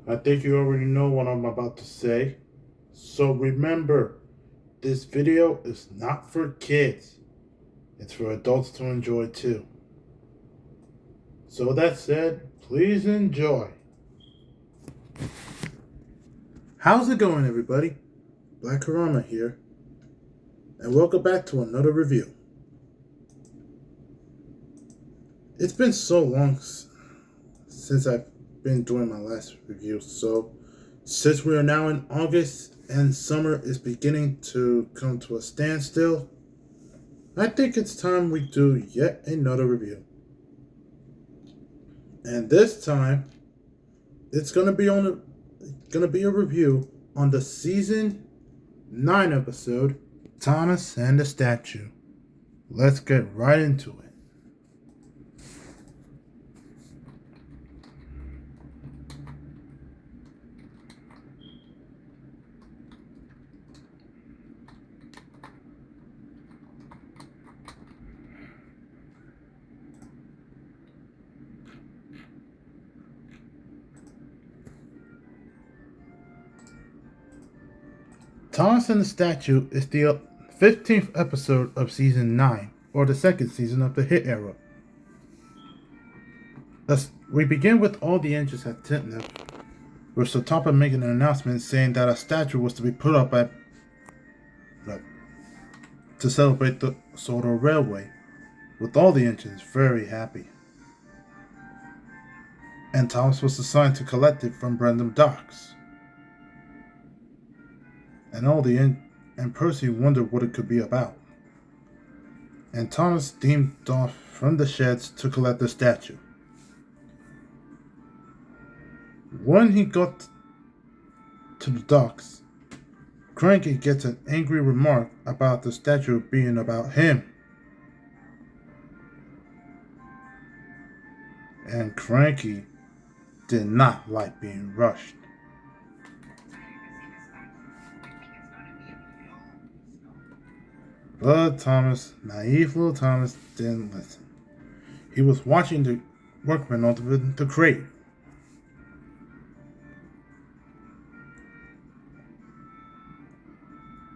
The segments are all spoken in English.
I think you already know what I'm about to say. So remember, this video is not for kids. It's for adults to enjoy too. So with that said, please enjoy. How's it going, everybody? Black Karama here, and welcome back to another review. It's been so long since I've been doing my last review, so since we are now in August and summer is beginning to come to a standstill, I think it's time we do yet another review. And this time, it's gonna be a review on the season 9 episode, Thomas and the Statue. Let's get right into it. Thomas and the Statue is the 15th episode of season 9, or the second season of the hit era. Thus, we begin with all the entries at Tintnef, with Sotapa making an announcement saying that a statue was to be put up to celebrate the Soto Railway, with all the engines very happy. And Thomas was assigned to collect it from Brendam Docks. And Percy wondered what it could be about. And Thomas steamed off from the sheds to collect the statue. When he got to the docks, Cranky gets an angry remark about the statue being about him. And Cranky did not like being rushed. But Thomas, naive little Thomas, didn't listen. He was watching the workmen open the crate.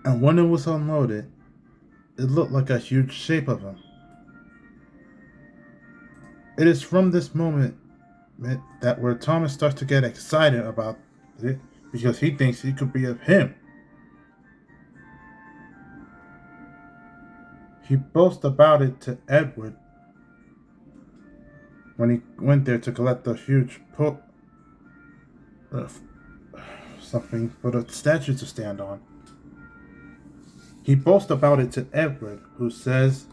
And when it was unloaded, it looked like a huge shape of him. It is from this moment that where Thomas starts to get excited about it because he thinks it could be of him. He boasts about it to Edward when he went there to collect the huge something for the statue to stand on. He boasts about it to Edward, who says,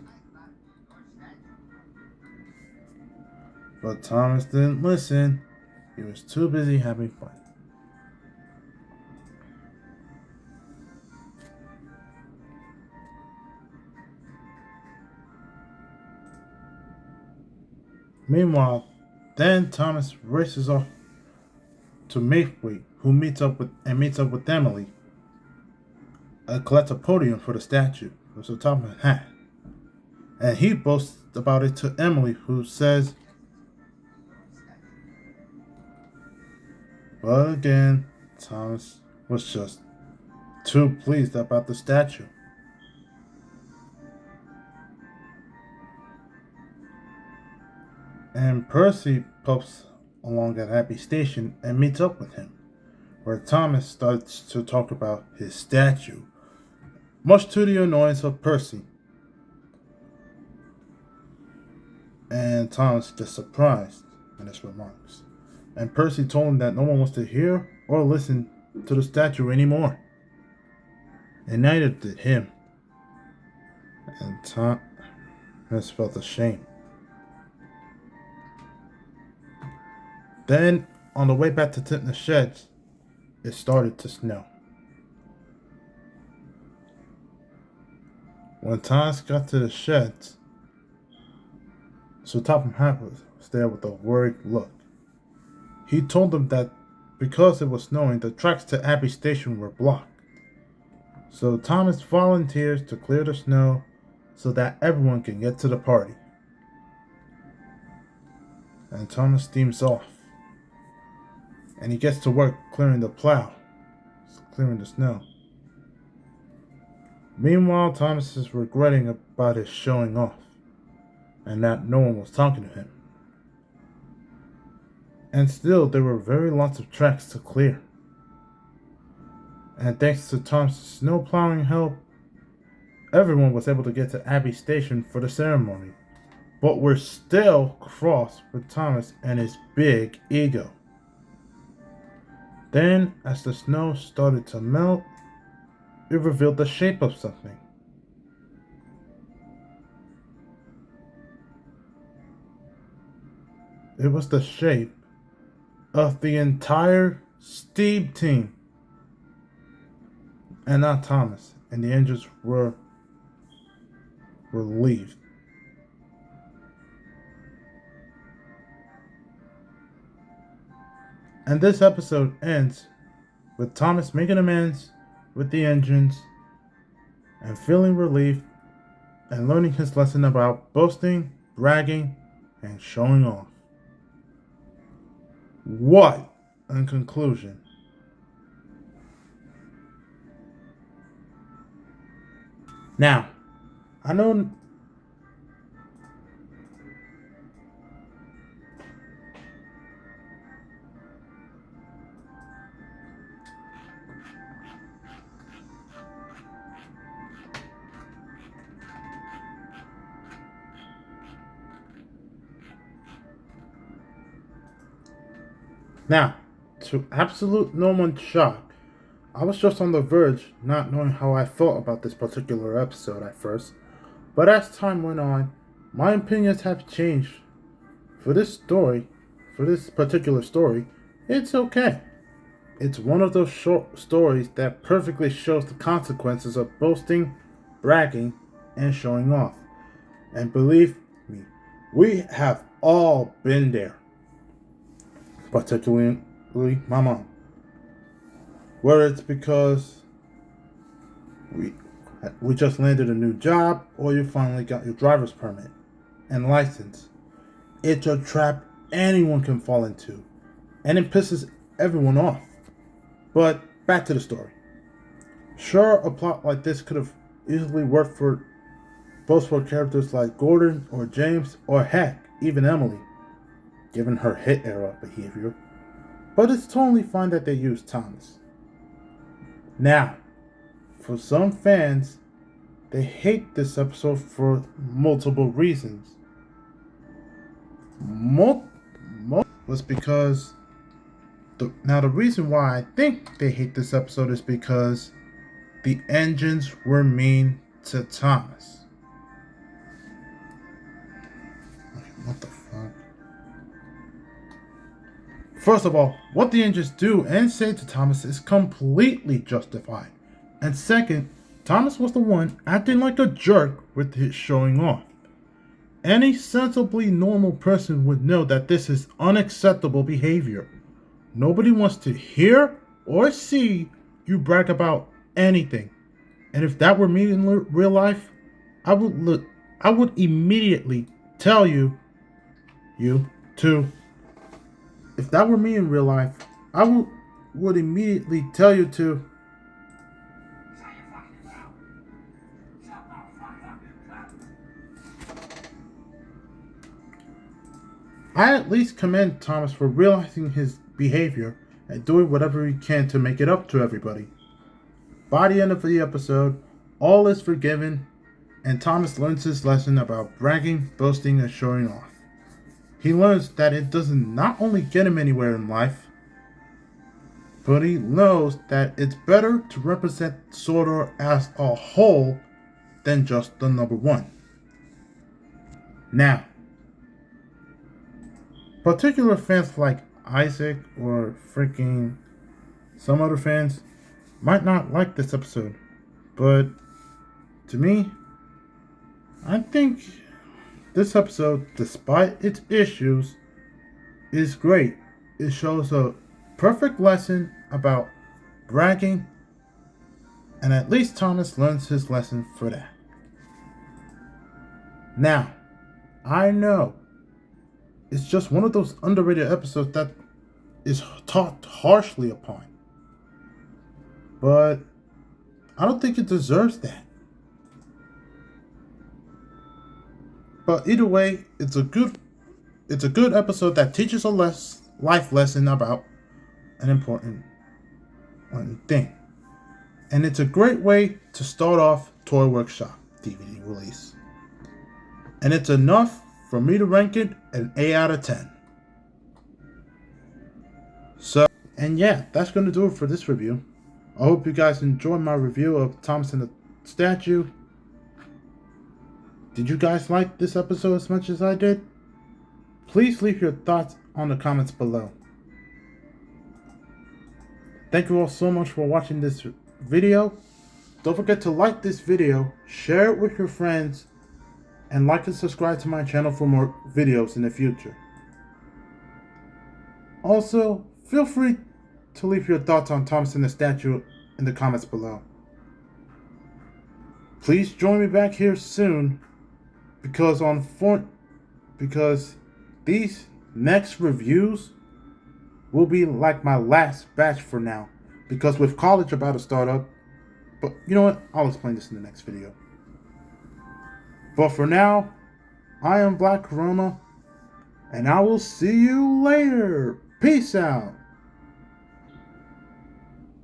but Thomas didn't listen. He was too busy having fun. Meanwhile, then Thomas races off to Mayfleet, who meets up with Emily, collects a podium for the statue, so Thomas had. And he boasts about it to Emily, who says, but again, Thomas was just too pleased about the statue. And Percy pops along at Happy Station and meets up with him, where Thomas starts to talk about his statue, much to the annoyance of Percy. And Thomas gets surprised in his remarks. And Percy told him that no one wants to hear or listen to the statue anymore. And neither did him. And Thomas felt ashamed. Then, on the way back to Tintnef's sheds, it started to snow. When Thomas got to the sheds, Sir Topham Hatt was there with a worried look. He told them that because it was snowing, the tracks to Abbey Station were blocked. So Thomas volunteers to clear the snow so that everyone can get to the party. And Thomas steams off. and he gets to work clearing the plow, clearing the snow. Meanwhile, Thomas is regretting about his showing off and that no one was talking to him. And still, there were very lots of tracks to clear. And thanks to Tom's snow plowing help, everyone was able to get to Abbey Station for the ceremony. But we're still cross with Thomas and his big ego. Then, as the snow started to melt, it revealed the shape of something. It was the shape of the entire Steve team. And not Thomas. And the engines were relieved. And this episode ends with Thomas making amends with the engines and feeling relief and learning his lesson about boasting, bragging, and showing off. What, in conclusion? Now, I know Now, to absolute no one's shock, I was just on the verge not knowing how I felt about this particular episode at first, but as time went on, my opinions have changed. For this particular story, it's okay. It's one of those short stories that perfectly shows the consequences of boasting, bragging, and showing off. And believe me, we have all been there. Particularly my mom. Whether it's because we just landed a new job or you finally got your driver's permit and license. It's a trap anyone can fall into, and it pisses everyone off. But back to the story. Sure, a plot like this could have easily worked for characters like Gordon or James or heck, even Emily, given her hit era behavior. But it's totally fine that they used Thomas. Now, for some fans, they hate this episode for multiple reasons. Was because the reason why I think they hate this episode is because the engines were mean to Thomas. What the fuck? First of all, what the engines do and say to Thomas is completely justified. And second, Thomas was the one acting like a jerk with his showing off. Any sensibly normal person would know that this is unacceptable behavior. Nobody wants to hear or see you brag about anything. And if that were me in real life, I would immediately tell you to. If that were me in real life, I would immediately tell you to. I at least commend Thomas for realizing his behavior and doing whatever he can to make it up to everybody. By the end of the episode, all is forgiven, and Thomas learns his lesson about bragging, boasting, and showing off. He learns that it doesn't not only get him anywhere in life, but he knows that it's better to represent Sodor as a whole than just the number one. Now, particular fans like Isaac or freaking some other fans might not like this episode, but to me, I think this episode, despite its issues, is great. It shows a perfect lesson about bragging, and at least Thomas learns his lesson for that. Now, I know it's just one of those underrated episodes that is talked harshly upon. But I don't think it deserves that. But either way, it's a good episode that teaches a life lesson about an important thing. And it's a great way to start off Toy Workshop DVD release. And it's enough for me to rank it an 8 out of 10. So, and yeah, that's going to do it for this review. I hope you guys enjoyed my review of Thomas and the Statue. Did you guys like this episode as much as I did? Please leave your thoughts on the comments below. Thank you all so much for watching this video. Don't forget to like this video, share it with your friends, and like and subscribe to my channel for more videos in the future. Also, feel free to leave your thoughts on Thomas and the Statue in the comments below. Please join me back here soon because these next reviews will be like my last batch for now, because with college about to start up. But you know what? I'll explain this in the next video. But for now, I am Black Corona, and I will see you later. Peace out.